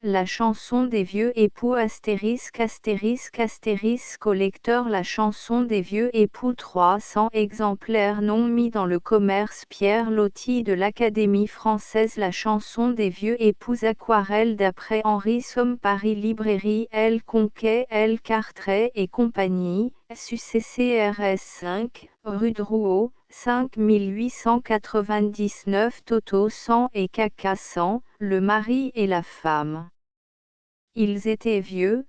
La chanson des vieux époux ***** au lecteur. La chanson des vieux époux, 300 exemplaires non mis dans le commerce. Pierre Loti de l'Académie française. La chanson des vieux époux, aquarelle d'après Henri Somme, Paris, librairie L. Conquet, L. Carteret et compagnie, SUCCRS 5, rue Drouot, 5899. Toto 100 et Caca 100, le mari et la femme. Ils étaient vieux,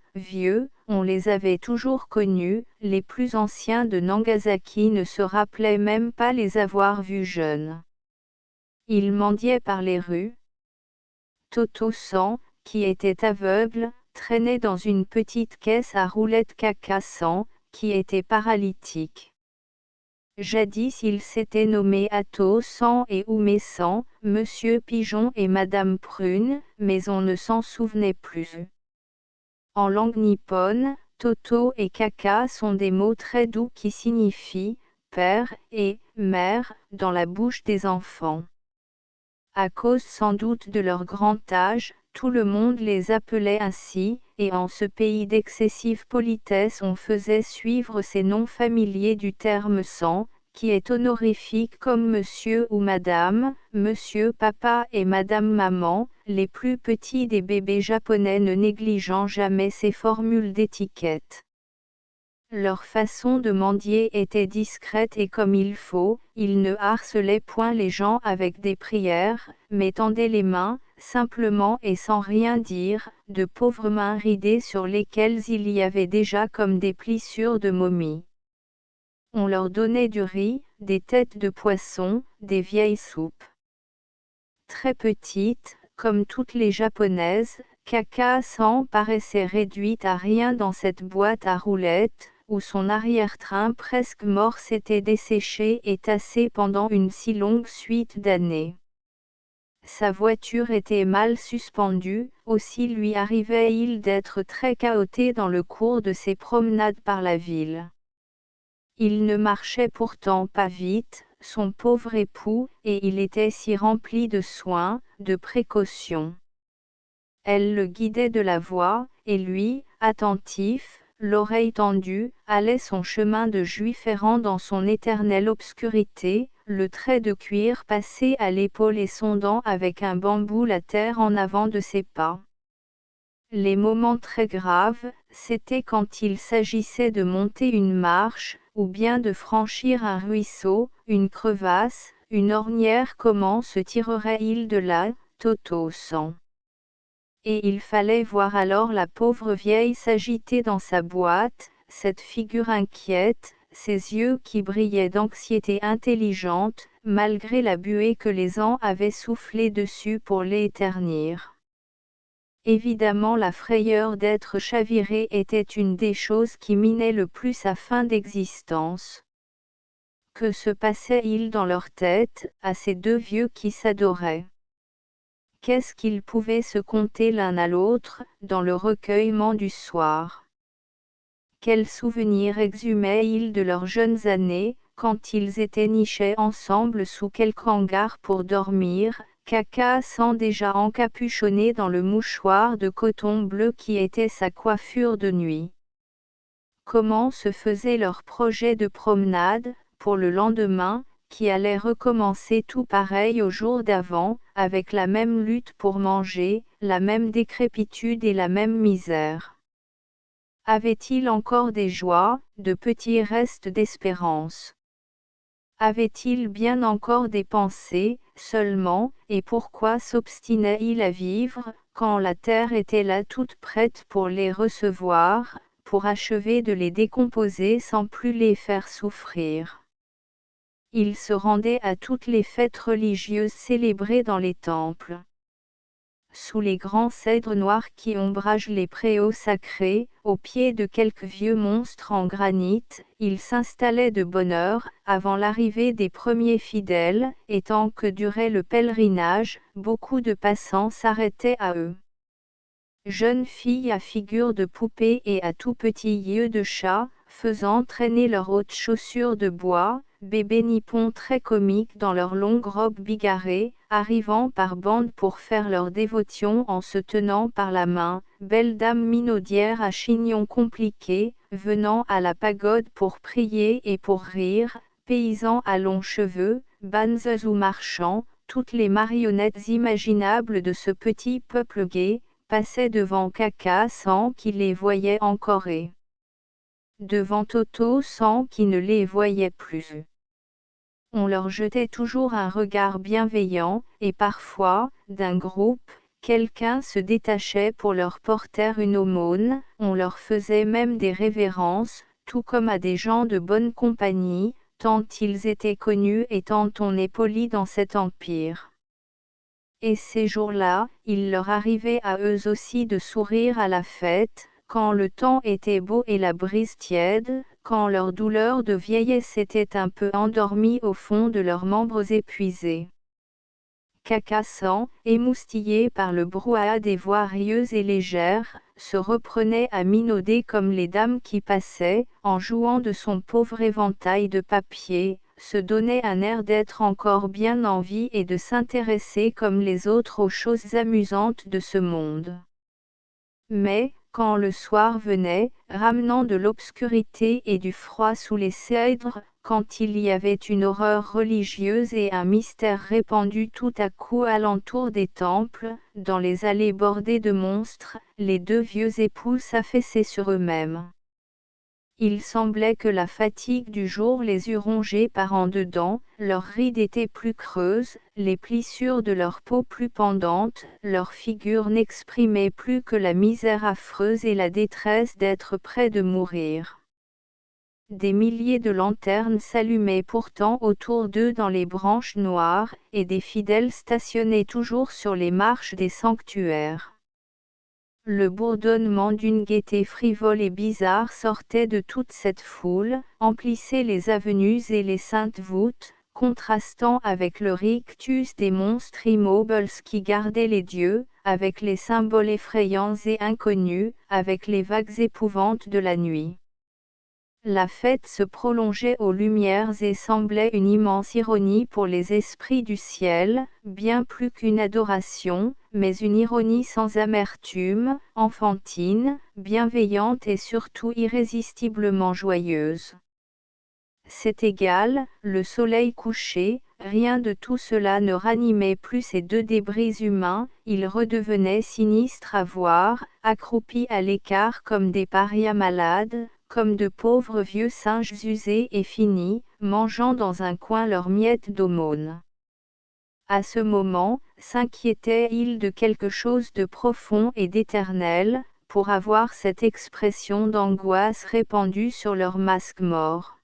on les avait toujours connus, les plus anciens de Nagasaki ne se rappelaient même pas les avoir vus jeunes. Ils mendiaient par les rues. Toto 100, qui était aveugle, traînait dans une petite caisse à roulettes. Caca 100, qui était paralytique. Jadis ils s'étaient nommés Ato 100 et Oumé 100, Monsieur Pigeon et Madame Prune, mais on ne s'en souvenait plus. En langue nippone, Toto et Caca sont des mots très doux qui signifient « père » et « mère » dans la bouche des enfants. À cause sans doute de leur grand âge, tout le monde les appelait ainsi, et en ce pays d'excessive politesse on faisait suivre ces noms familiers du terme 100, qui est honorifique comme monsieur ou madame, monsieur papa et madame maman, les plus petits des bébés japonais ne négligeant jamais ces formules d'étiquette. Leur façon de mendier était discrète et comme il faut, ils ne harcelaient point les gens avec des prières, mais tendaient les mains, simplement et sans rien dire, de pauvres mains ridées sur lesquelles il y avait déjà comme des plissures de momies. On leur donnait du riz, des têtes de poisson, des vieilles soupes. Très petites, comme toutes les japonaises, Caca 100 paraissait réduite à rien dans cette boîte à roulettes, où son arrière-train presque mort s'était desséché et tassé pendant une si longue suite d'années. Sa voiture était mal suspendue, aussi lui arrivait-il d'être très cahoté dans le cours de ses promenades par la ville. Il ne marchait pourtant pas vite, son pauvre époux, et il était si rempli de soins, de précautions. Elle le guidait de la voie, et lui, attentif, l'oreille tendue, allait son chemin de juif errant dans son éternelle obscurité, le trait de cuir passé à l'épaule et sondant avec un bambou la terre en avant de ses pas. Les moments très graves, c'était quand il s'agissait de monter une marche, ou bien de franchir un ruisseau, une crevasse, une ornière. Comment se tirerait-il de là, Toto 100 ? Et il fallait voir alors la pauvre vieille s'agiter dans sa boîte, cette figure inquiète, ses yeux qui brillaient d'anxiété intelligente, malgré la buée que les ans avaient soufflée dessus pour les ternir. Évidemment la frayeur d'être chaviré était une des choses qui minaient le plus sa fin d'existence. Que se passait-il dans leur tête, à ces deux vieux qui s'adoraient ? Qu'est-ce qu'ils pouvaient se conter l'un à l'autre, dans le recueillement du soir ? Quels souvenirs exhumaient-ils de leurs jeunes années, quand ils étaient nichés ensemble sous quelque hangar pour dormir, Caca 100 déjà encapuchonné dans le mouchoir de coton bleu qui était sa coiffure de nuit. Comment se faisait leur projet de promenade, pour le lendemain, qui allait recommencer tout pareil au jour d'avant, avec la même lutte pour manger, la même décrépitude et la même misère. Avait-il encore des joies, de petits restes d'espérance ? Avait-il bien encore des pensées, seulement, et pourquoi s'obstinait-il à vivre, quand la terre était là toute prête pour les recevoir, pour achever de les décomposer sans plus les faire souffrir ? Il se rendait à toutes les fêtes religieuses célébrées dans les temples. Sous les grands cèdres noirs qui ombragent les préaux sacrés, au pied de quelques vieux monstres en granit, il s'installait de bonne heure, avant l'arrivée des premiers fidèles, et tant que durait le pèlerinage, beaucoup de passants s'arrêtaient à eux. Jeunes filles à figure de poupée et à tout petits yeux de chat, faisant traîner leurs hautes chaussures de bois, bébés nippons très comiques dans leurs longues robes bigarrées, arrivant par bandes pour faire leur dévotion en se tenant par la main, belles dames minaudières à chignon compliqué, venant à la pagode pour prier et pour rire, paysans à longs cheveux, banzes ou marchands, toutes les marionnettes imaginables de ce petit peuple gai, passaient devant Caca sans qu'il les voyait encore et devant Toto sans qu'il ne les voyait plus. On leur jetait toujours un regard bienveillant, et parfois, d'un groupe, quelqu'un se détachait pour leur porter une aumône, on leur faisait même des révérences, tout comme à des gens de bonne compagnie, tant ils étaient connus et tant on est poli dans cet empire. Et ces jours-là, il leur arrivait à eux aussi de sourire à la fête, quand le temps était beau et la brise tiède, quand leur douleur de vieillesse s'était un peu endormie au fond de leurs membres épuisés. Cacassant, émoustillé par le brouhaha des voix rieuses et légères, se reprenait à minauder comme les dames qui passaient, en jouant de son pauvre éventail de papier, se donnait un air d'être encore bien en vie et de s'intéresser comme les autres aux choses amusantes de ce monde. Mais, quand le soir venait, ramenant de l'obscurité et du froid sous les cèdres, quand il y avait une horreur religieuse et un mystère répandu tout à coup alentour des temples, dans les allées bordées de monstres, les deux vieux époux s'affaissaient sur eux-mêmes. Il semblait que la fatigue du jour les eût rongés par en dedans, leurs rides étaient plus creuses, les plissures de leur peau plus pendantes, leurs figures n'exprimaient plus que la misère affreuse et la détresse d'être près de mourir. Des milliers de lanternes s'allumaient pourtant autour d'eux dans les branches noires, et des fidèles stationnaient toujours sur les marches des sanctuaires. Le bourdonnement d'une gaieté frivole et bizarre sortait de toute cette foule, emplissait les avenues et les saintes voûtes, contrastant avec le rictus des monstres immobiles qui gardaient les dieux, avec les symboles effrayants et inconnus, avec les vagues épouvantes de la nuit. La fête se prolongeait aux lumières et semblait une immense ironie pour les esprits du ciel, bien plus qu'une adoration, mais une ironie sans amertume, enfantine, bienveillante et surtout irrésistiblement joyeuse. C'est égal, le soleil couché, rien de tout cela ne ranimait plus ces deux débris humains, ils redevenaient sinistres à voir, accroupis à l'écart comme des parias malades, comme de pauvres vieux singes usés et finis, mangeant dans un coin leurs miettes d'aumône. À ce moment, s'inquiétaient-ils de quelque chose de profond et d'éternel, pour avoir cette expression d'angoisse répandue sur leurs masques morts?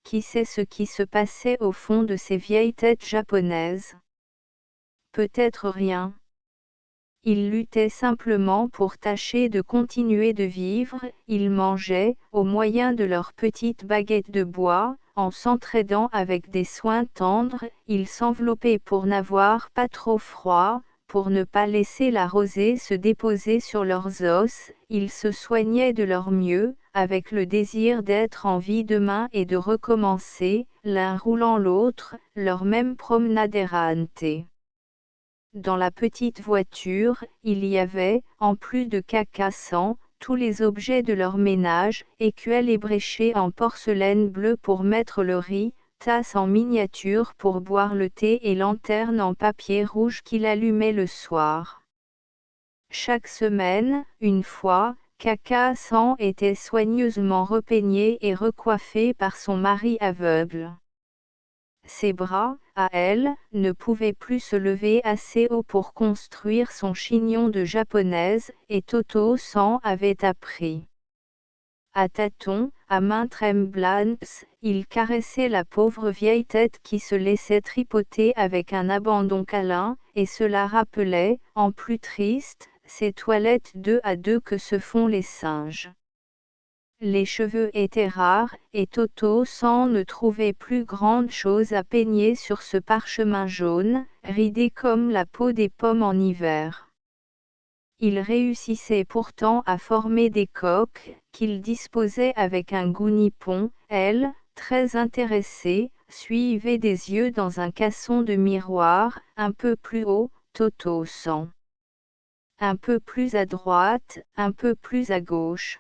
Qui sait ce qui se passait au fond de ces vieilles têtes japonaises? Peut-être rien. Ils luttaient simplement pour tâcher de continuer de vivre, ils mangeaient, au moyen de leurs petites baguettes de bois, en s'entraidant avec des soins tendres, ils s'enveloppaient pour n'avoir pas trop froid, pour ne pas laisser la rosée se déposer sur leurs os, ils se soignaient de leur mieux, avec le désir d'être en vie demain et de recommencer, l'un roulant l'autre, leur même promenade errante. Dans la petite voiture, il y avait, en plus de Cacassant, tous les objets de leur ménage, écuelles ébréchées en porcelaine bleue pour mettre le riz, tasses en miniature pour boire le thé et lanternes en papier rouge qu'il allumait le soir. Chaque semaine, une fois, Cacassant était soigneusement repeigné et recoiffé par son mari aveugle. Ses bras, à elle, ne pouvaient plus se lever assez haut pour construire son chignon de japonaise, et Toto s'en avait appris. À tâtons, à mains tremblantes, il caressait la pauvre vieille tête qui se laissait tripoter avec un abandon câlin, et cela rappelait, en plus triste, ces toilettes deux à deux que se font les singes. Les cheveux étaient rares, et Toto s'en ne trouvait plus grande chose à peigner sur ce parchemin jaune, ridé comme la peau des pommes en hiver. Il réussissait pourtant à former des coques, qu'il disposait avec un goût nippon, elle, très intéressée, suivait des yeux dans un casson de miroir, un peu plus haut, Toto sent. Un peu plus à droite, un peu plus à gauche.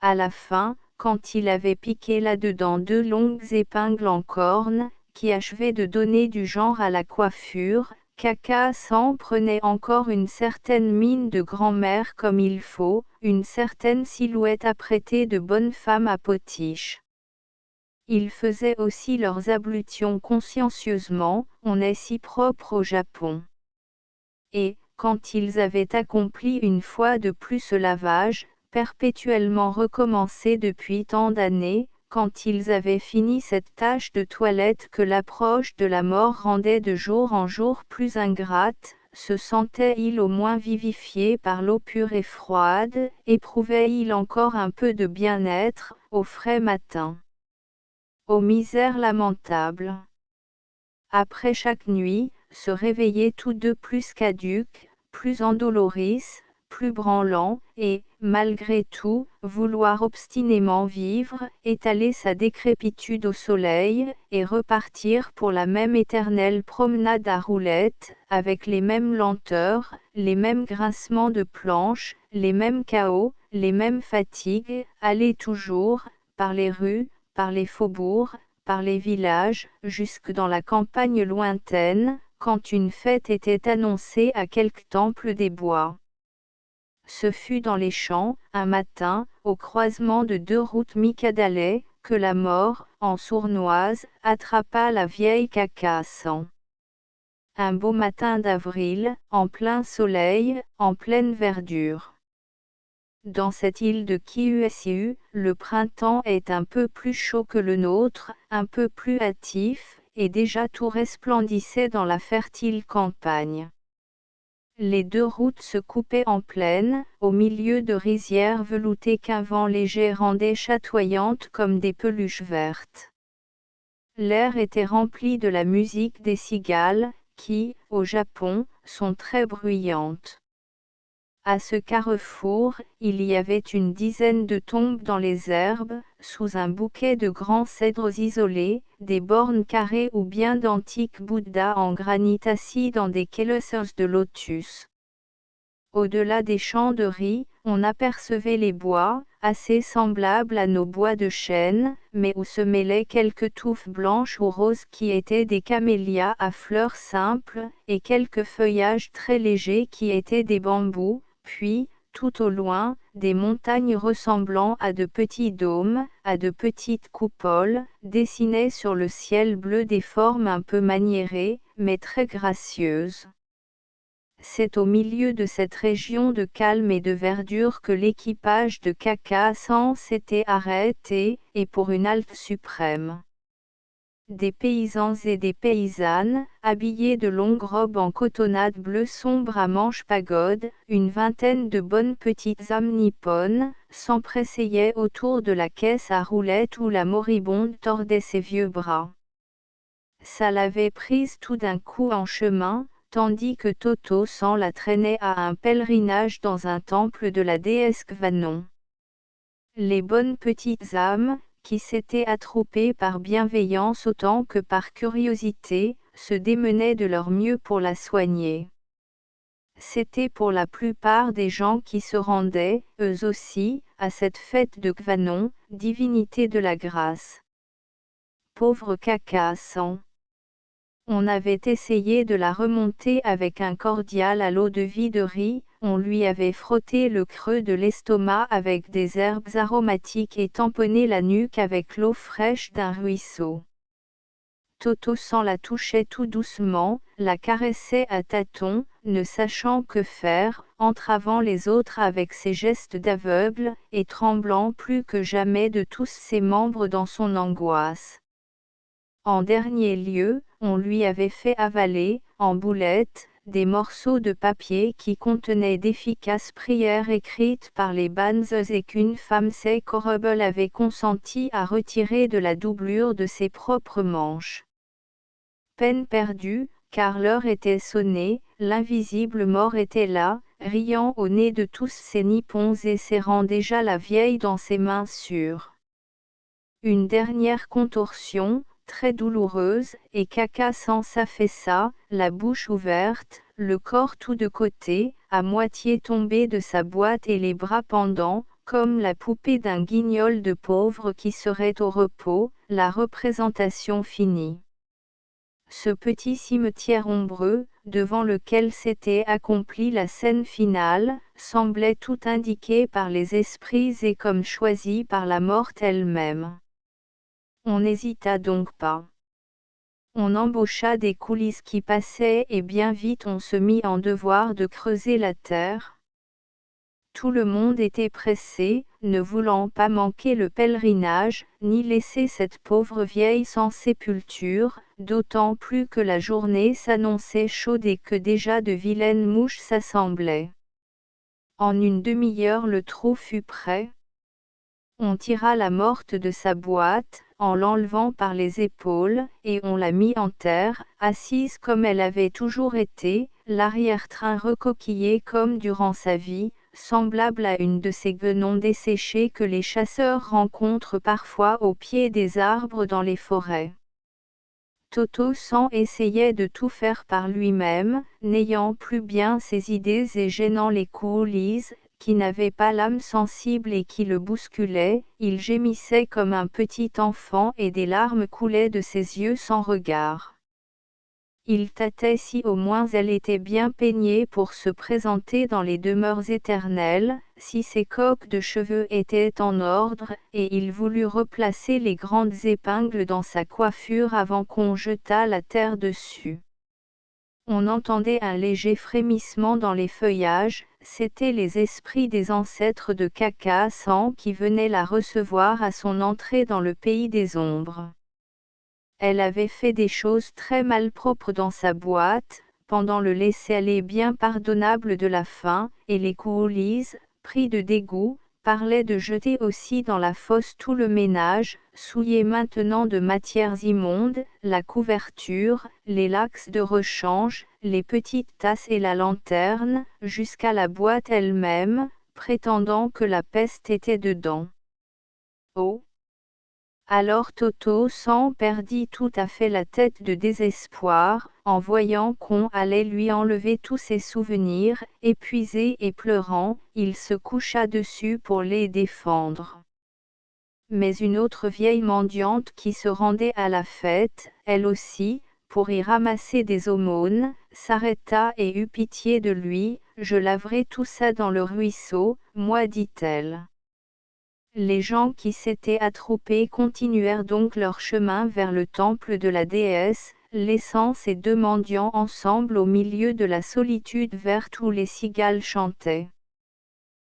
À la fin, quand il avait piqué là-dedans 2 longues épingles en corne, qui achevaient de donner du genre à la coiffure, Caca s'en prenait encore une certaine mine de grand-mère comme il faut, une certaine silhouette apprêtée de bonne femme à potiche. Ils faisaient aussi leurs ablutions consciencieusement, on est si propre au Japon. Et, quand ils avaient accompli une fois de plus ce lavage, perpétuellement recommencé depuis tant d'années, quand ils avaient fini cette tâche de toilette que l'approche de la mort rendait de jour en jour plus ingrate, se sentait-il au moins vivifié par l'eau pure et froide, éprouvait-il encore un peu de bien-être, au frais matin. Ô misère lamentable! Après chaque nuit, se réveillaient tous deux plus caducs, plus endoloris, plus branlants, et, malgré tout, vouloir obstinément vivre, étaler sa décrépitude au soleil, et repartir pour la même éternelle promenade à roulettes, avec les mêmes lenteurs, les mêmes grincements de planches, les mêmes chaos, les mêmes fatigues, aller toujours, par les rues, par les faubourgs, par les villages, jusque dans la campagne lointaine, quand une fête était annoncée à quelque temple des bois. Ce fut dans les champs, un matin, au croisement de 2 routes Mikadalais, que la mort, en sournoise, attrapa la vieille Caca-sang. Un beau matin d'avril, en plein soleil, en pleine verdure. Dans cette île de Kyushu, le printemps est un peu plus chaud que le nôtre, un peu plus hâtif, et déjà tout resplendissait dans la fertile campagne. Les 2 routes se coupaient en plaine, au milieu de rizières veloutées qu'un vent léger rendait chatoyantes comme des peluches vertes. L'air était rempli de la musique des cigales, qui, au Japon, sont très bruyantes. À ce carrefour, il y avait une dizaine de tombes dans les herbes, sous un bouquet de grands cèdres isolés, des bornes carrées ou bien d'antiques Bouddhas en granit assis dans des clusters de lotus. Au-delà des champs de riz, on apercevait les bois, assez semblables à nos bois de chêne, mais où se mêlaient quelques touffes blanches ou roses qui étaient des camélias à fleurs simples, et quelques feuillages très légers qui étaient des bambous. Puis, tout au loin, des montagnes ressemblant à de petits dômes, à de petites coupoles, dessinaient sur le ciel bleu des formes un peu maniérées, mais très gracieuses. C'est au milieu de cette région de calme et de verdure que l'équipage de Caca-san s'était arrêté, et pour une halte suprême. Des paysans et des paysannes, habillés de longues robes en cotonnade bleu sombre à manches pagodes, une vingtaine de bonnes petites âmes nippones, s'empressaient autour de la caisse à roulettes où la moribonde tordait ses vieux bras. Ça l'avait prise tout d'un coup en chemin, tandis que Toto-san la traînait à un pèlerinage dans un temple de la déesse Kwannon. Les bonnes petites âmes, qui s'étaient attroupées par bienveillance autant que par curiosité, se démenaient de leur mieux pour la soigner. C'étaient pour la plupart des gens qui se rendaient, eux aussi, à cette fête de Kwannon, divinité de la grâce. Pauvre Caca-san. On avait essayé de la remonter avec un cordial à l'eau-de-vie de riz, on lui avait frotté le creux de l'estomac avec des herbes aromatiques et tamponné la nuque avec l'eau fraîche d'un ruisseau. Toto-san la touchait tout doucement, la caressait à tâtons, ne sachant que faire, entravant les autres avec ses gestes d'aveugle, et tremblant plus que jamais de tous ses membres dans son angoisse. En dernier lieu, on lui avait fait avaler, en boulettes, des morceaux de papier qui contenaient d'efficaces prières écrites par les banzes et qu'une femme Sekorable avait consenti à retirer de la doublure de ses propres manches. Peine perdue, car l'heure était sonnée, l'invisible mort était là, riant au nez de tous ces nippons et serrant déjà la vieille dans ses mains sûres. Une dernière contorsion, très douloureuse, et Caca s'affaissa, la bouche ouverte, le corps tout de côté, à moitié tombé de sa boîte et les bras pendants, comme la poupée d'un guignol de pauvre qui serait au repos, la représentation finie. Ce petit cimetière ombreux, devant lequel s'était accomplie la scène finale, semblait tout indiqué par les esprits et comme choisi par la morte elle-même. On n'hésita donc pas. On embaucha des coulisses qui passaient et bien vite on se mit en devoir de creuser la terre. Tout le monde était pressé, ne voulant pas manquer le pèlerinage, ni laisser cette pauvre vieille sans sépulture, d'autant plus que la journée s'annonçait chaude et que déjà de vilaines mouches s'assemblaient. En une demi-heure le trou fut prêt. On tira la morte de sa boîte, en l'enlevant par les épaules, et on la mit en terre, assise comme elle avait toujours été, l'arrière-train recoquillé comme durant sa vie, semblable à une de ces guenons desséchés que les chasseurs rencontrent parfois au pied des arbres dans les forêts. Toto essayait de tout faire par lui-même, n'ayant plus bien ses idées et gênant les coulisses, qui n'avait pas l'âme sensible et qui le bousculaient, il gémissait comme un petit enfant et des larmes coulaient de ses yeux sans regard. Il tâtait si au moins elle était bien peignée pour se présenter dans les demeures éternelles, si ses coques de cheveux étaient en ordre, et il voulut replacer les grandes épingles dans sa coiffure avant qu'on jetât la terre dessus. On entendait un léger frémissement dans les feuillages, c'étaient les esprits des ancêtres de Caca qui venaient la recevoir à son entrée dans le pays des ombres. Elle avait fait des choses très malpropres dans sa boîte, pendant le laisser-aller bien pardonnable de la faim, et les coulisses, pris de dégoût, parlaient de jeter aussi dans la fosse tout le ménage, souillé maintenant de matières immondes, la couverture, les lacs de rechange, les petites tasses et la lanterne, jusqu'à la boîte elle-même, prétendant que la peste était dedans. Oh! Alors Toto perdit tout à fait la tête de désespoir, en voyant qu'on allait lui enlever tous ses souvenirs, épuisé et pleurant, il se coucha dessus pour les défendre. Mais une autre vieille mendiante qui se rendait à la fête, elle aussi, pour y ramasser des aumônes, s'arrêta et eut pitié de lui, « Je laverai tout ça dans le ruisseau, moi dit-elle. » Les gens qui s'étaient attroupés continuèrent donc leur chemin vers le temple de la déesse, laissant ces deux mendiants ensemble au milieu de la solitude verte où les cigales chantaient.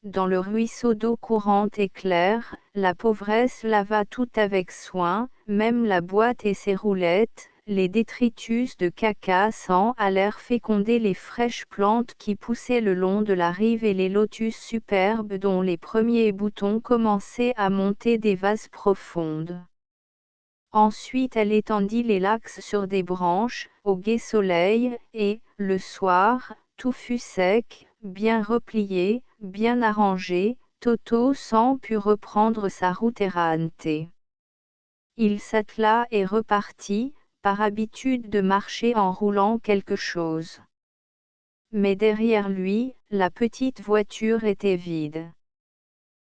Dans le ruisseau d'eau courante et claire, la pauvresse lava tout avec soin, même la boîte et ses roulettes. Les détritus de Caca allèrent féconder les fraîches plantes qui poussaient le long de la rive et les lotus superbes dont les premiers boutons commençaient à monter des vases profondes. Ensuite elle étendit les lacs sur des branches, au gai soleil, et, le soir, tout fut sec, bien replié, bien arrangé, Toto put reprendre sa route errante. Il s'attela et repartit, par habitude de marcher en roulant quelque chose. Mais derrière lui, la petite voiture était vide.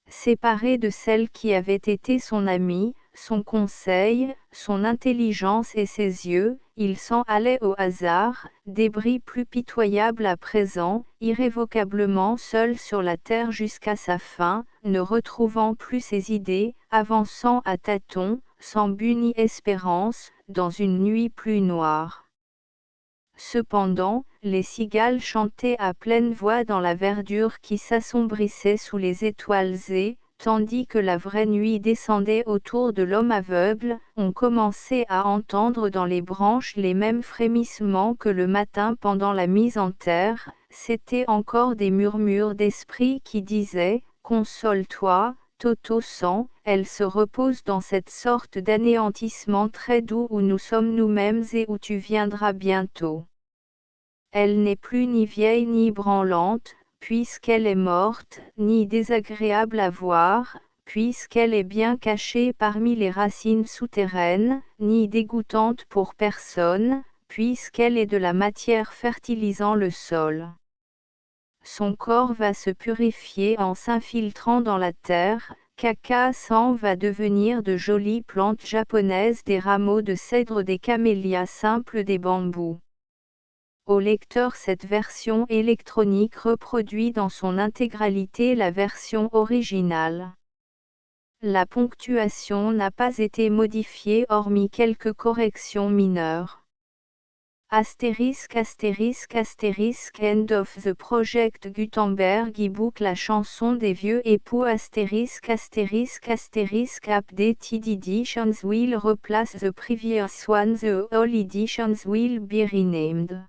Séparé de celle qui avait été son amie, son conseil, son intelligence et ses yeux, il s'en allait au hasard, débris plus pitoyable à présent, irrévocablement seul sur la terre jusqu'à sa fin, ne retrouvant plus ses idées, avançant à tâtons, sans but ni espérance, dans une nuit plus noire. Cependant, les cigales chantaient à pleine voix dans la verdure qui s'assombrissait sous les étoiles et, tandis que la vraie nuit descendait autour de l'homme aveugle, on commençait à entendre dans les branches les mêmes frémissements que le matin pendant la mise en terre, c'étaient encore des murmures d'esprit qui disaient « Console-toi, Toto elle se repose dans cette sorte d'anéantissement très doux où nous sommes nous-mêmes et où tu viendras bientôt. Elle n'est plus ni vieille ni branlante, puisqu'elle est morte, ni désagréable à voir, puisqu'elle est bien cachée parmi les racines souterraines, ni dégoûtante pour personne, puisqu'elle est de la matière fertilisant le sol. Son corps va se purifier en s'infiltrant dans la terre, Caca-san va devenir de jolies plantes japonaises, des rameaux de cèdre, des camélias simples, des bambous. Au lecteur, cette version électronique reproduit dans son intégralité la version originale. La ponctuation n'a pas été modifiée hormis quelques corrections mineures. Astérisque astérisque astérisque End of the Project Gutenberg e-book La chanson des vieux époux astérisque astérisque astérisque Updated editions will replace the previous one. The all editions will be renamed.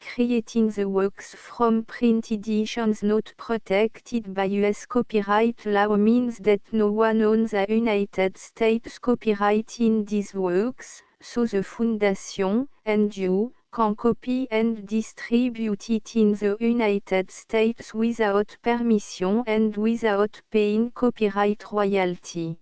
Creating the works from print editions not protected by US copyright law means that no one owns a United States copyright in these works, so the Foundation, and you, can copy and distribute it in the United States without permission and without paying copyright royalty.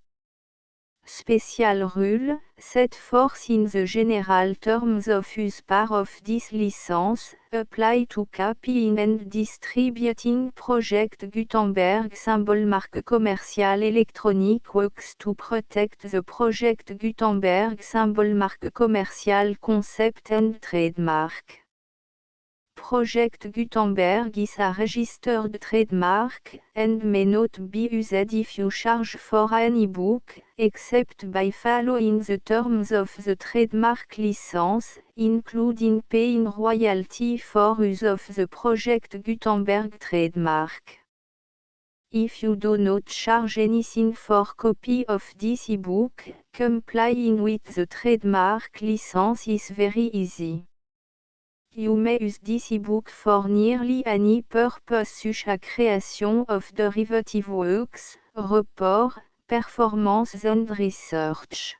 Special rule, set forth in the general terms of use part of this license, apply to copying and distributing Project Gutenberg symbol marque commerciale électronique works to protect the Project Gutenberg symbol marque commerciale concept and trademark. Project Gutenberg is a registered trademark, and may not be used if you charge for an e-book, except by following the terms of the trademark license, including paying royalty for use of the Project Gutenberg trademark. If you do not charge anything for copy of this e-book, complying with the trademark license is very easy. You may use this e-book for nearly any purpose such as creation of derivative works, report, performance and research.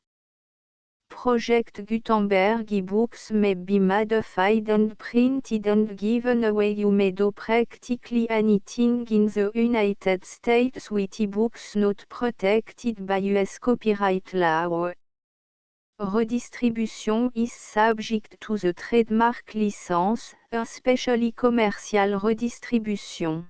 Project Gutenberg e-books may be modified and printed and given away. You may do practically anything in the United States with e-books not protected by US copyright law. Redistribution is subject to the trademark license, especially commercial redistribution.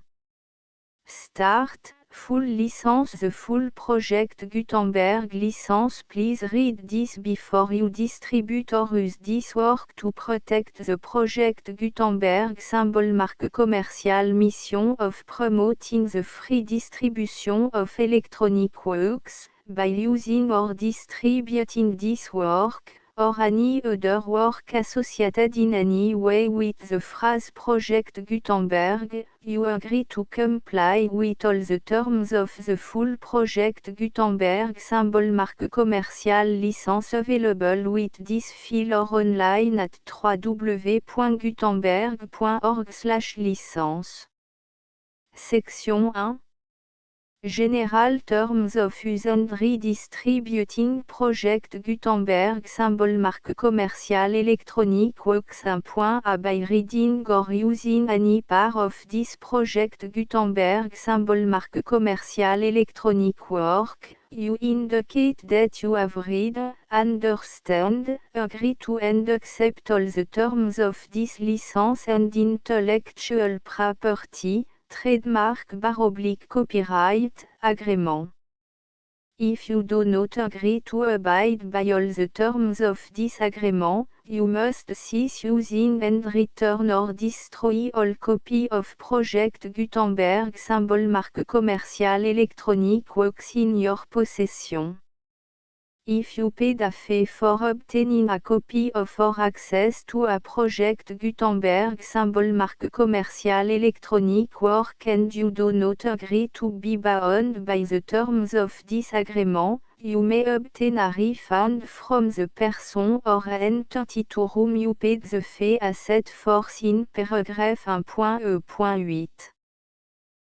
Start, full license. The full Project Gutenberg license. Please read this before you distribute or use this work to protect the Project Gutenberg symbol marque commerciale. Mission of promoting the free distribution of electronic works, by using or distributing this work, or any other work associated in any way with the phrase Project Gutenberg, you agree to comply with all the terms of the full Project Gutenberg symbol marque commerciale license available with this file or online at www.gutenberg.org/licence. Section 1. General Terms of Use and Redistributing Project Gutenberg symbol marque commerciale électronique works. 1.a By reading or using any part of this Project Gutenberg symbol marque commerciale électronique work, you indicate that you have read, understand, agree to and accept all the terms of this license and intellectual property, trademark / copyright, agreement. If you do not agree to abide by all the terms of this agreement, you must cease using and return or destroy all copy of Project Gutenberg symbol marque commerciale électronique works in your possession. If you paid a fee for obtaining a copy of or access to a Project Gutenberg symbol marque commerciale électronique work and you do not agree to be bound by the terms of this agreement, you may obtain a refund from the person or entity to whom you paid the fee as set forth in paragraph 1.e.8.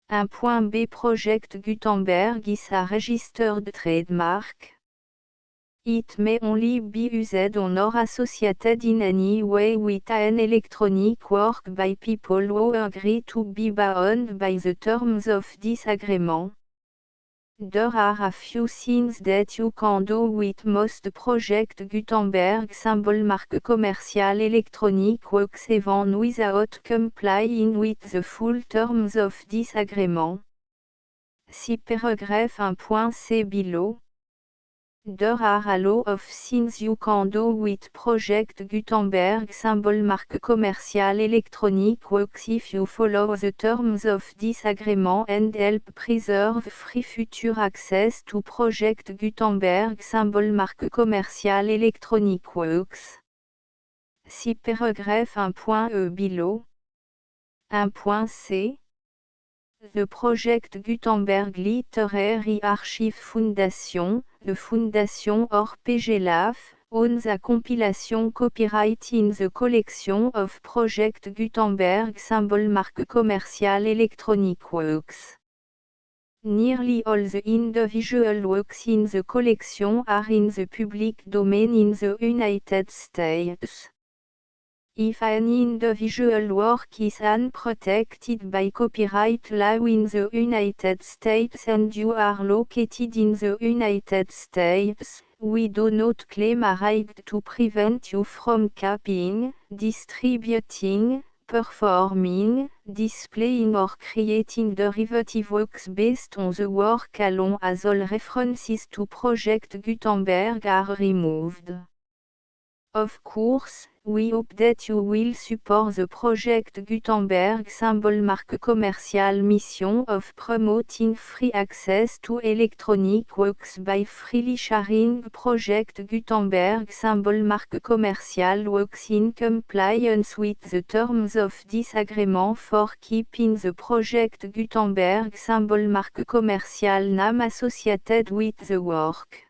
1.b Project Gutenberg is a registered trademark. It may only be used on or associated in any way with an electronic work by people who agree to be bound by the terms of this agreement. There are a few things that you can do with most project Gutenberg symbol marque commerciale électronique works even without complying with the full terms of this agreement. See paragraph 1.c below. There are a lot of things you can do with Project Gutenberg symbol marque commerciale électronique works if you follow the terms of this agreement and help preserve free future access to Project Gutenberg symbol marque commerciale électronique works. See paragraph 1.e below. 1.c. The Project Gutenberg Literary Archive Foundation, the Foundation or PGLAF, owns a compilation copyright in the collection of Project Gutenberg symbol marque commerciale électronique works. Nearly all the individual works in the collection are in the public domain in the United States. If an individual work is unprotected by copyright law in the United States and you are located in the United States, we do not claim a right to prevent you from copying, distributing, performing, displaying or creating derivative works based on the work alone as all references to Project Gutenberg are removed. Of course, we hope that you will support the Project Gutenberg symbol marque commerciale mission of promoting free access to electronic works by freely sharing Project Gutenberg symbol marque commerciale works in compliance with the terms of this agreement for keeping the Project Gutenberg symbol marque commerciale name associated with the work.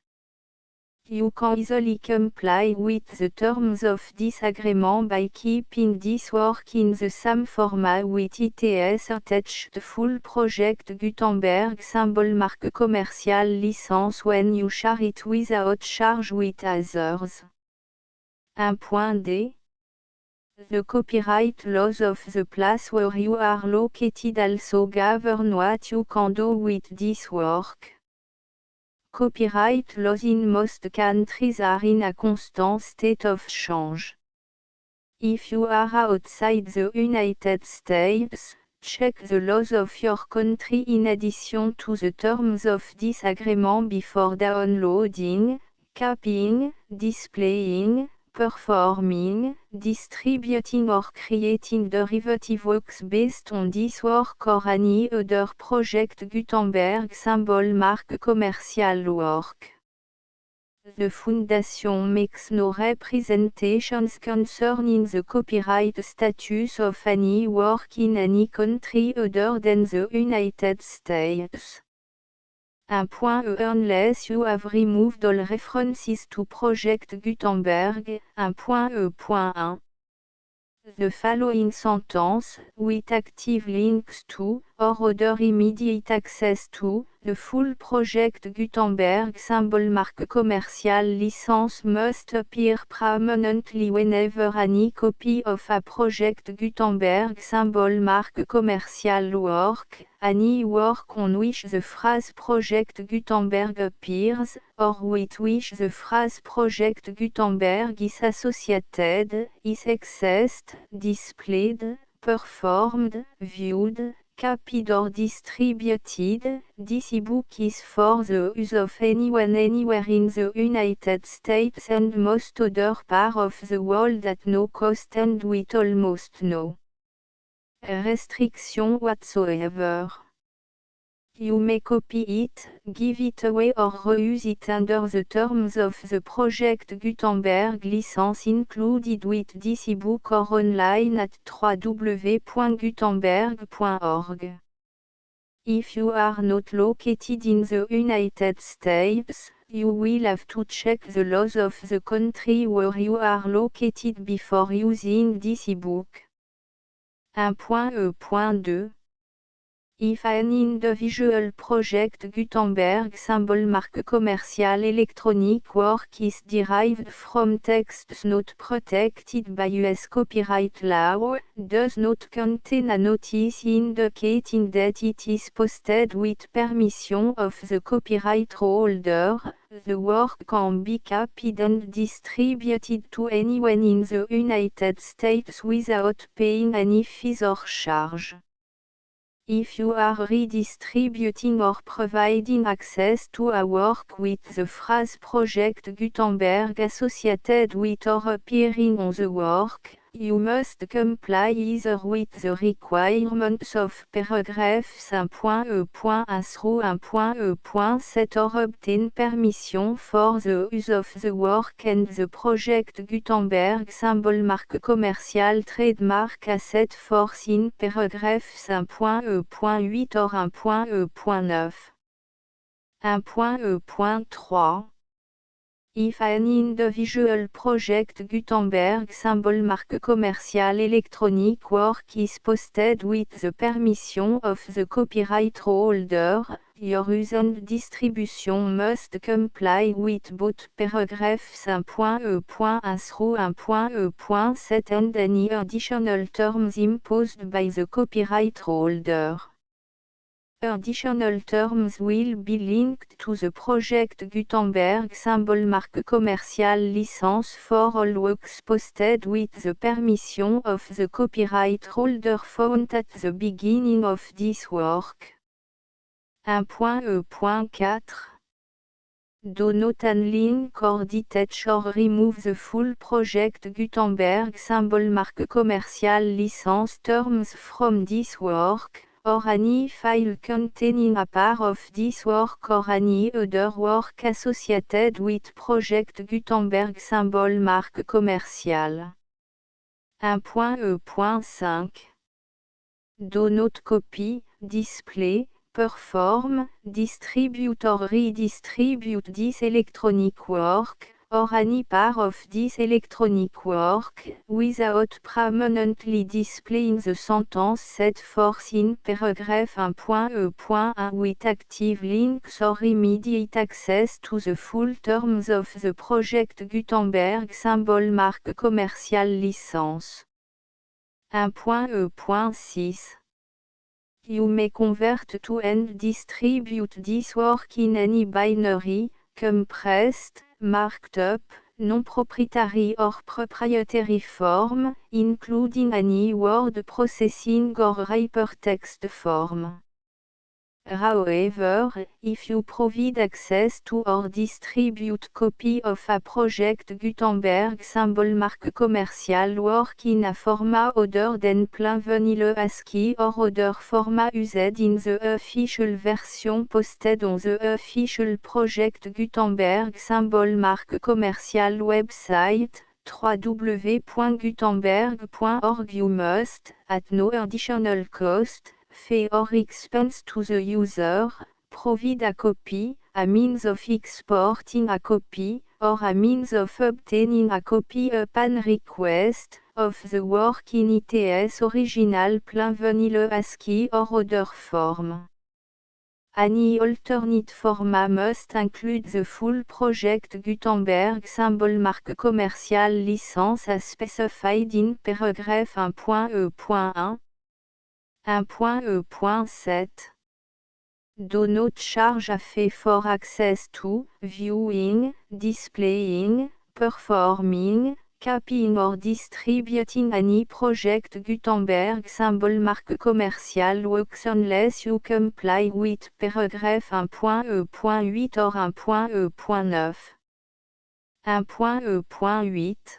You can easily comply with the terms of this agreement by keeping this work in the same format with its attached full Project Gutenberg symbol marque commerciale license when you share it without charge with others. 1.d. The copyright laws of the place where you are located also govern what you can do with this work. Copyright laws in most countries are in a constant state of change. If you are outside the United States, check the laws of your country in addition to the terms of this agreement before downloading, copying, displaying, performing, distributing or creating derivative works based on this work or any other Project Gutenberg symbol marque commercial work. The Foundation makes no representations concerning the copyright status of any work in any country other than the United States. 1.e Unless you have removed all references to Project Gutenberg. 1.e.1. The following sentence, with active links to, or other immediate access to, the full Project Gutenberg symbol marque commerciale license must appear prominently whenever any copy of a Project Gutenberg symbol marque commerciale work, any work on which the phrase Project Gutenberg appears, or with which the phrase Project Gutenberg is associated, is accessed, displayed, performed, viewed, copied or distributed. This ebook is for the use of anyone anywhere in the United States and most other parts of the world at no cost and with almost no restriction whatsoever. You may copy it, give it away or reuse it under the terms of the Project Gutenberg license included with this ebook or online at www.gutenberg.org. If you are not located in the United States, you will have to check the laws of the country where you are located before using this ebook. 1.e.2. If an individual project Gutenberg symbol marque commerciale electronic work is derived from texts not protected by US copyright law, does not contain a notice indicating that it is posted with permission of the copyright holder, the work can be copied and distributed to anyone in the United States without paying any fees or charge. If you are redistributing or providing access to a work with the phrase Project Gutenberg associated with or appearing on the work, you must comply either with the requirements of paragraphs 1.e.1 through 1.e.7 or obtain permission for the use of the work and the Project Gutenberg symbol marque commerciale trademark asset force in paragraphs 1.e.8 or 1.e.9. 1.e.3 If an individual project Gutenberg symbol marque commerciale electronic work is posted with the permission of the copyright holder, your use and distribution must comply with both paragraphs 1.e.1 through 1.e.7 and any additional terms imposed by the copyright holder. Additional terms will be linked to the Project Gutenberg symbol marque commerciale license for all works posted with the permission of the copyright holder found at the beginning of this work. 1.e.4 Do not unlink or detach or remove the full Project Gutenberg symbol marque commerciale license terms from this work, or any file containing a part of this work or any other work associated with Project Gutenberg symbol marque commerciale. 1.e.5 Do not copy, display, perform, distribute or redistribute this electronic work, or any part of this electronic work, without permanently displaying the sentence set forth in paragraph 1.e.1 with active links or immediate access to the full terms of the Project Gutenberg symbol marque commerciale license. 1.e.6 You may convert to and distribute this work in any binary, compressed, marked up, non-proprietary or proprietary form, including any word processing or hypertext form. However, if you provide access to or distribute copy of a Project Gutenberg symbol marque commerciale work in a format other than plain vanilla ASCII or other format used in the official version posted on the official Project Gutenberg symbol marque commerciale website, www.gutenberg.org you must, at no additional cost, fee or expense to the user, provide a copy, a means of exporting a copy, or a means of obtaining a copy upon request, of the work in its original plain vanilla ASCII or other form. Any alternate format must include the full Project Gutenberg symbol marque commerciale license as specified in paragraph 1.e.1. 1.e.7 Do not charge a fee for access to, viewing, displaying, performing, copying or distributing any Project Gutenberg symbol marque commerciale works unless you comply with paragraph 1.e.8 or 1.e.9. 1.e.8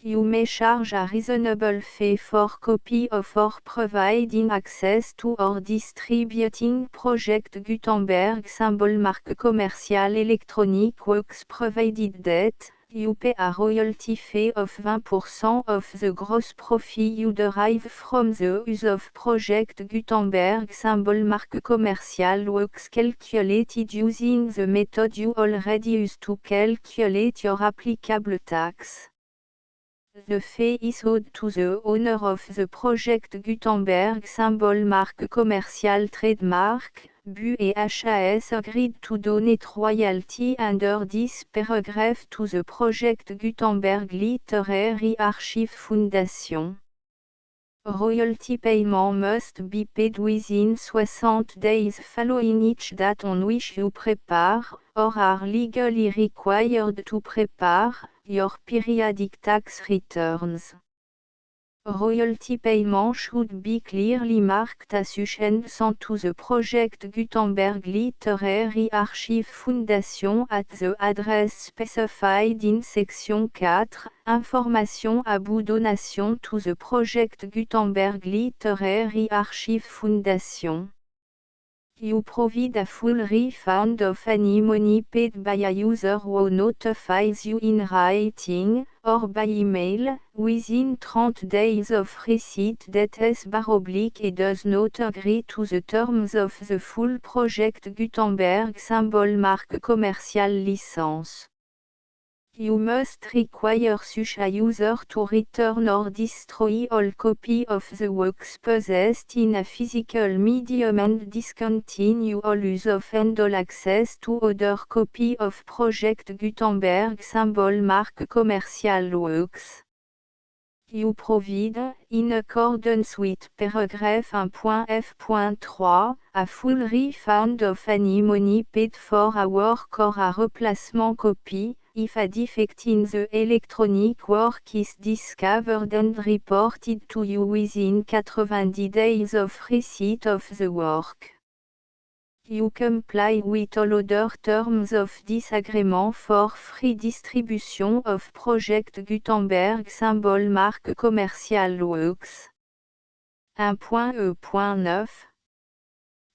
You may charge a reasonable fee for copy of or providing access to or distributing Project Gutenberg symbol marque commerciale electronic works provided that you pay a royalty fee of 20% of the gross profit you derive from the use of Project Gutenberg symbol marque commerciale works calculated using the method you already use to calculate your applicable tax. The fee is owed to the owner of the project Gutenberg symbol marque commercial trademark, BU et HAS agreed to donate royalty under this paragraph to the project Gutenberg Literary Archive Foundation. Royalty payment must be paid within 60 days following each date on which you prepare, or are legally required to prepare, your periodic tax returns. Royalty payment should be clearly marked as sent to the project Gutenberg Literary Archive Foundation at the address specified in section 4, Information about donation to the project Gutenberg Literary Archive Foundation. You provide a full refund of any money paid by a user who notifies you in writing, or by email, within 30 days of receipt that et does not agree to the terms of the full project Gutenberg symbol marque commercial license. You must require such a user to return or destroy all copy of the works possessed in a physical medium and discontinue all use of and all access to other copy of Project Gutenberg symbol marque commercial works. You provide, in accordance with paragraph 1.f.3, a full refund of any money paid for a work or a replacement copy, if a defect in the electronic work is discovered and reported to you within 90 days of receipt of the work. You comply with all other terms of this agreement for free distribution of Project Gutenberg symbol marque commercial works. 1.e.9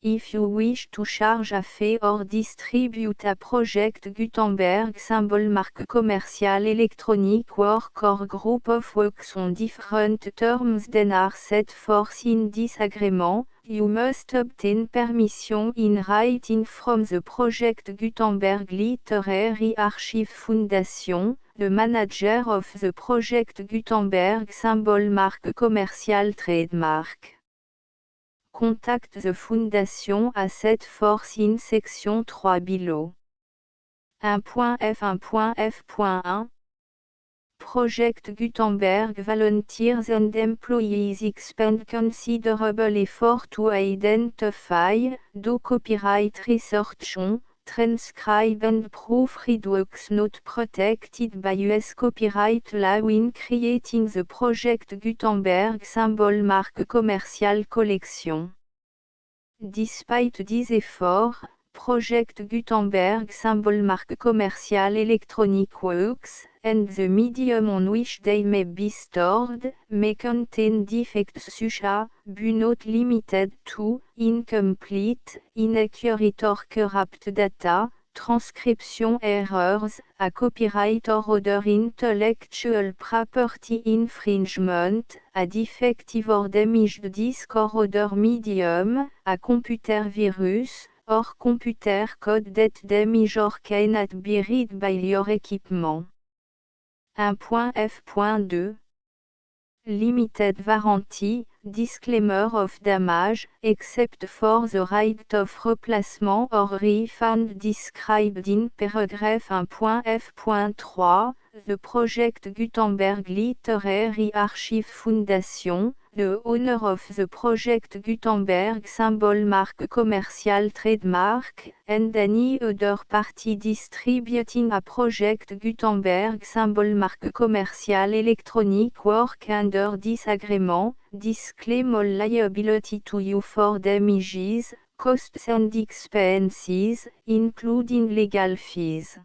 If you wish to charge a fee or distribute a Project Gutenberg symbol marque commercial electronic work or group of works on different terms than are set forth in this agreement, you must obtain permission in writing from the Project Gutenberg Literary Archive Foundation, the manager of the Project Gutenberg symbol marque commercial trademark. Contact the Foundation à set forth in section 3 below. 1.f1.f.1 Project Gutenberg volunteers and employees expend considerable effort to identify, do copyright research on, transcribe and proofread works not protected by US copyright law in creating the Project Gutenberg symbol marque commercial collection. Despite these efforts, Project Gutenberg symbol marque commercial electronic works, and the medium on which they may be stored, may contain defects such as, but not limited to, incomplete, inaccurate or corrupt data, transcription errors, a copyright or other intellectual property infringement, a defective or damaged disk or other medium, a computer virus, or computer code that damage or cannot be read by your equipment. 1.f.2 Limited warranty, disclaimer of damage, except for the right of replacement or refund described in paragraph 1.f.3, the Project Gutenberg Literary Archive Foundation, the owner of the Project Gutenberg symbol marque commercial trademark, and any other party distributing a Project Gutenberg symbol marque commercial electronic work under this agreement, disclaim all liability to you for damages, costs and expenses, including legal fees.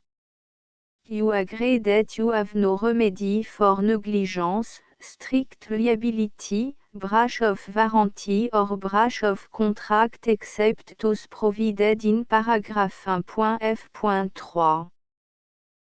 You agree that you have no remedy for negligence, strict liability, breach of warranty or breach of contract except those provided in paragraph 1.f.3.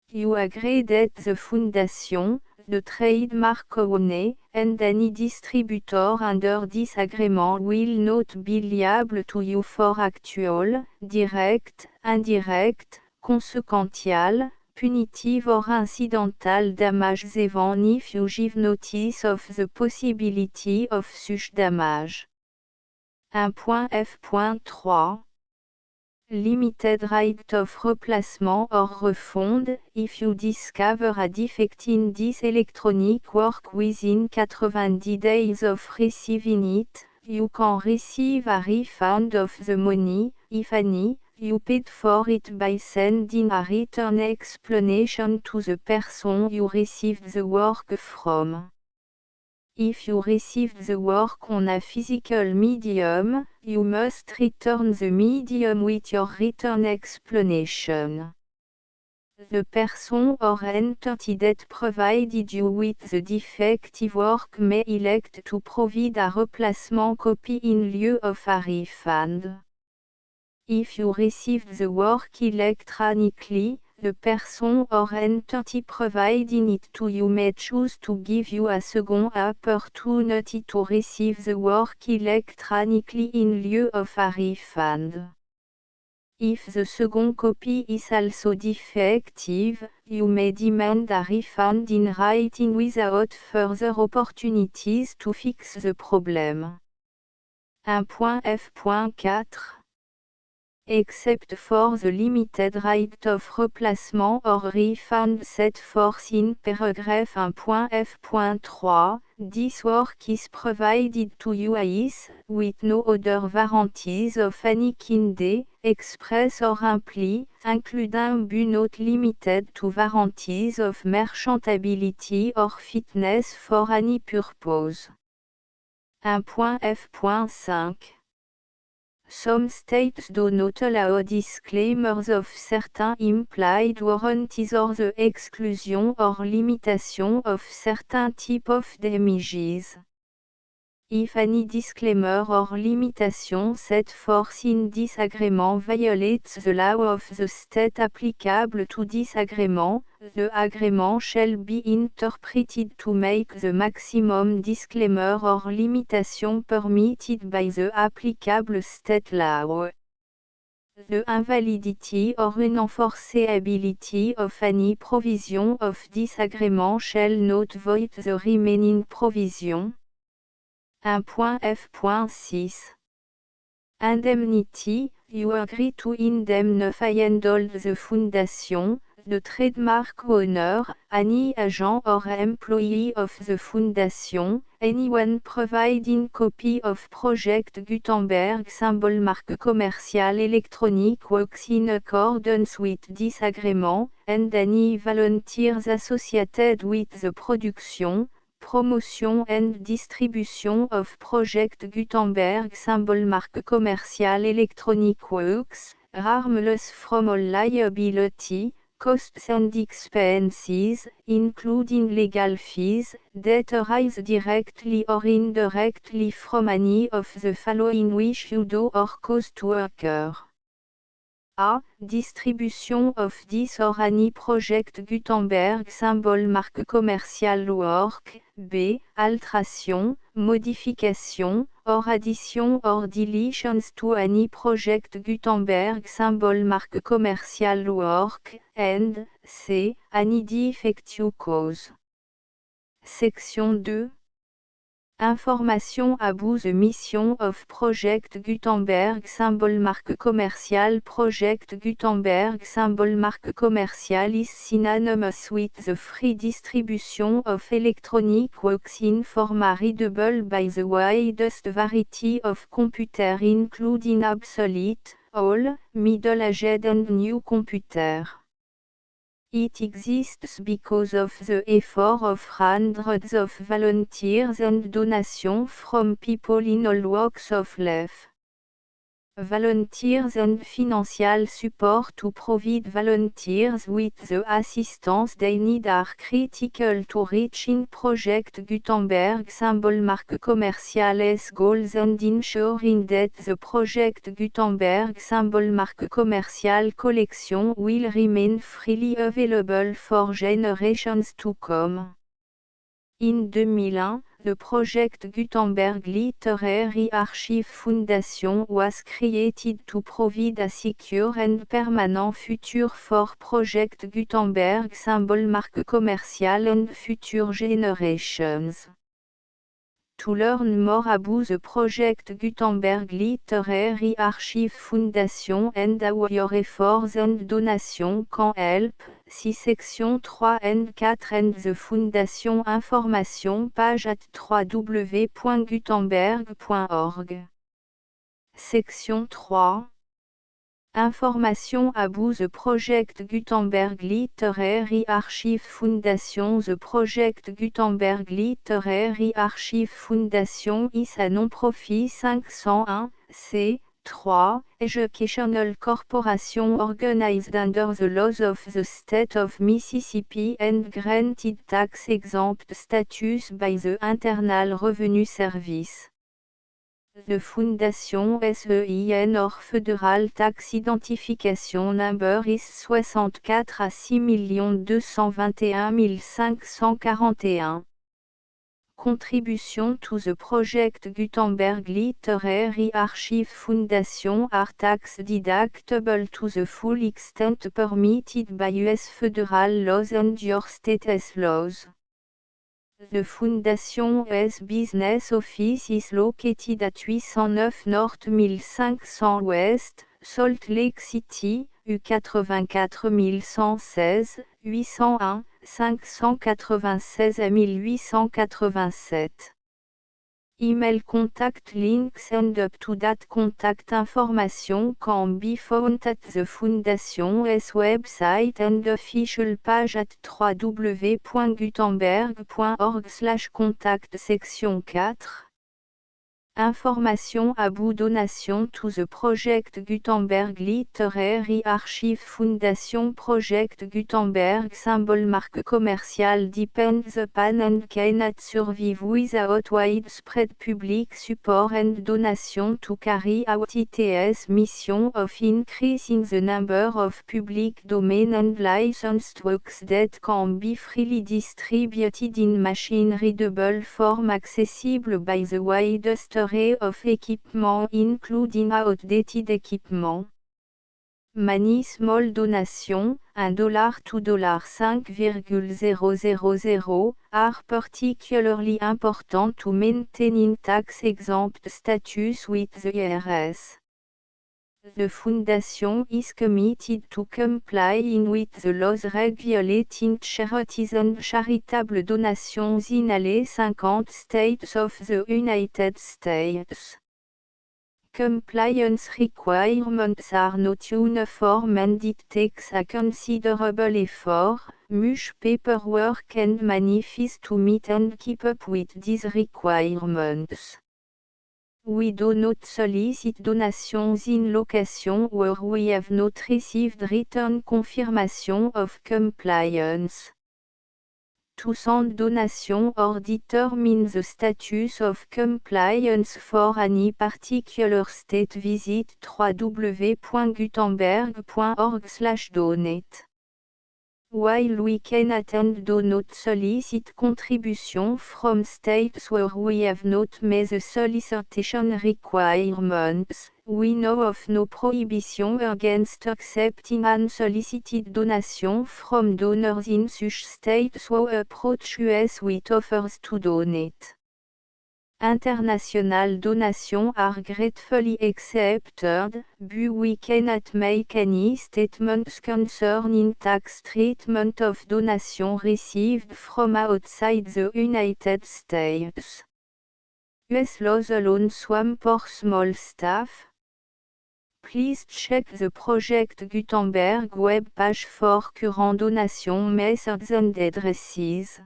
You agree that the Foundation, the trademark owner, and any distributor under this agreement will not be liable to you for actual, direct, indirect, consequential, punitive or incidental damages even if you give notice of the possibility of such damage. 1.f.3 Limited right of replacement or refund. If you discover a defect in this electronic work within 90 days of receiving it, you can receive a refund of the money, if any, you paid for it by sending a written explanation to the person you received the work from. If you received the work on a physical medium, you must return the medium with your written explanation. The person or entity that provided you with the defective work may elect to provide a replacement copy in lieu of a refund. If you received the work electronically, the person or entity providing it to you may choose to give you a second opportunity to receive the work electronically in lieu of a refund. If the second copy is also defective, you may demand a refund in writing without further opportunities to fix the problem. 1.f.4 Except for the limited right of replacement or refund set forth in paragraph 1.f.3, this work is provided to you as, with no other warranties of any kind, express or implied, including but not limited to warranties of merchantability or fitness for any purpose. 1.f.5 Some states do not allow disclaimers of certain implied warranties or the exclusion or limitation of certain type of damages. If any disclaimer or limitation set forth in this agreement violates the law of the state applicable to this agreement, the agreement shall be interpreted to make the maximum disclaimer or limitation permitted by the applicable state law. The invalidity or unenforceability of any provision of this agreement shall not void the remaining provision. 1.f.6 Indemnity. You agree to indemnify and all the foundation, the trademark owner, any agent or employee of the foundation, anyone providing copy of Project Gutenberg symbol marque commercial electronic works in accordance with this agreement, and any volunteers associated with the production, promotion and distribution of Project Gutenberg symbol marque commercial electronic works, harmless from all liability, costs and expenses, including legal fees, that arise directly or indirectly from any of the following which you do or cause to occur. A. Distribution of this or any Project Gutenberg symbol marque commercial work. B. Alteration, modification, or addition or deletions to any Project Gutenberg symbol marque commercial work. And C. Any defect you cause. Section 2. Information about the mission of Project Gutenberg symbol marque commercial. Project Gutenberg symbol marque commercial is synonymous with the free distribution of electronic works in format readable by the widest variety of computers including obsolete, old, middle-aged and new computers. It exists because of the effort of hundreds of volunteers and donations from people in all walks of life. Volunteers and financial support to provide volunteers with the assistance they need are critical to reaching Project Gutenberg symbol marque commercial's goals and ensuring that the Project Gutenberg symbol marque commercial collection will remain freely available for generations to come. In 2001, The project Gutenberg Literary Archive Foundation was created to provide a secure and permanent future for Project Gutenberg symbol marque commercial and future generations. To learn more about the project Gutenberg Literary Archive Foundation and how your efforts and donations can help, see section 3 and 4 and the Foundation information page at www.gutenberg.org. Section 3. Information about the project Gutenberg Literary Archive Foundation. The project Gutenberg Literary Archive Foundation is a non-profit 501 c3 educational corporation organized under the laws of the state of Mississippi and granted tax-exempt status by the Internal Revenue Service. The Fondation SEIN or Federal Tax Identification Number is 64 à 6 221 541. Contribution to the project Gutenberg Literary Archive Foundation are tax deductible to the full extent permitted by U.S. federal laws and your state's laws. The Foundation's business office is located at 809 North 1500 West, Salt Lake City, U84116, 801, 596 à 1887. Email contact links and up-to-date contact information can be found at the Foundation's website and official page at www.gutenberg.org/contact. Section 4. Information about donation to the project Gutenberg Literary Archive Foundation. Project Gutenberg symbol marque commercial depends upon and cannot survive without widespread public support and donation to carry out its mission of increasing the number of public domain and licensed works that can be freely distributed in machine-readable form accessible by the widest array of equipment including outdated equipment. Many small donations, $1 to $5,000, are particularly important to maintaining tax-exempt status with the IRS. The Foundation is committed to complying with the laws regulating charities and charitable donations in all 50 states of the United States. Compliance requirements are not uniform and it takes a considerable effort, much paperwork and money fees to meet and keep up with these requirements. We do not solicit donations in locations where we have not received written confirmation of compliance. To send donation or determine the status of compliance for any particular state, visit www.gutenberg.org/donate. While we cannot and do not solicit contributions from states where we have not met the solicitation requirements, we know of no prohibition against accepting unsolicited donations from donors in such states who approach us with offers to donate. International donations are gratefully accepted, but we cannot make any statements concerning tax treatment of donations received from outside the United States. US laws alone swam for small staff. Please check the Project Gutenberg web page for current donation methods and addresses.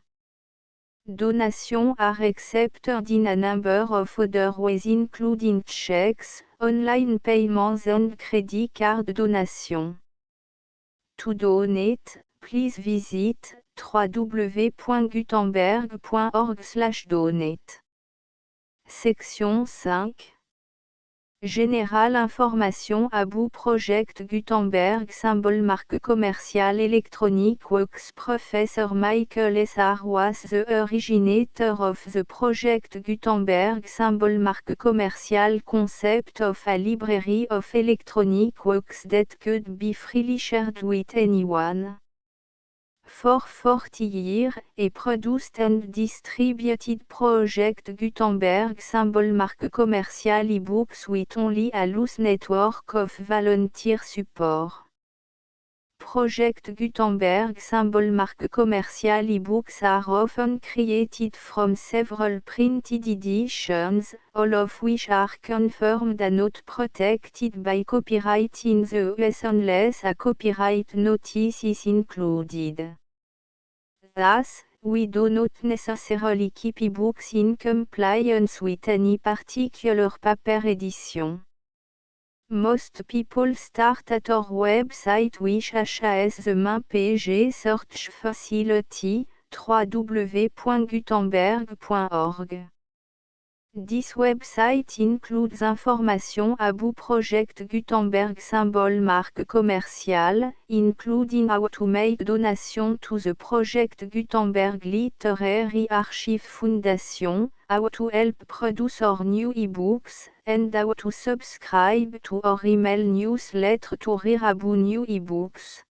Donations are accepted in a number of other ways including checks, online payments and credit card donations. To donate, please visit www.gutenberg.org/donate. Section 5. Général information Abou Project Gutenberg symbole marque commerciale électronique Works Professor Michael S. R. was the originator of the project Gutenberg symbole marque commerciale concept of a library of electronic works that could be freely shared with anyone. For 40 years, a produced and distributed Project Gutenberg symbol marque commercial e-books with only a loose network of volunteer support. Project Gutenberg symbol marque commercial e-books are often created from several printed editions, all of which are confirmed and not protected by copyright in the US unless a copyright notice is included. Thus, we do not necessarily keep ebooks in compliance with any particular paper edition. Most people start at our website which has the main page search facility, www.gutenberg.org. This website includes information about Project Gutenberg symbol marque commerciale, including how to make donation to the Project Gutenberg Literary Archive Foundation, how to help produce our new ebooks, and how to subscribe to our email newsletter to hear about new ebooks.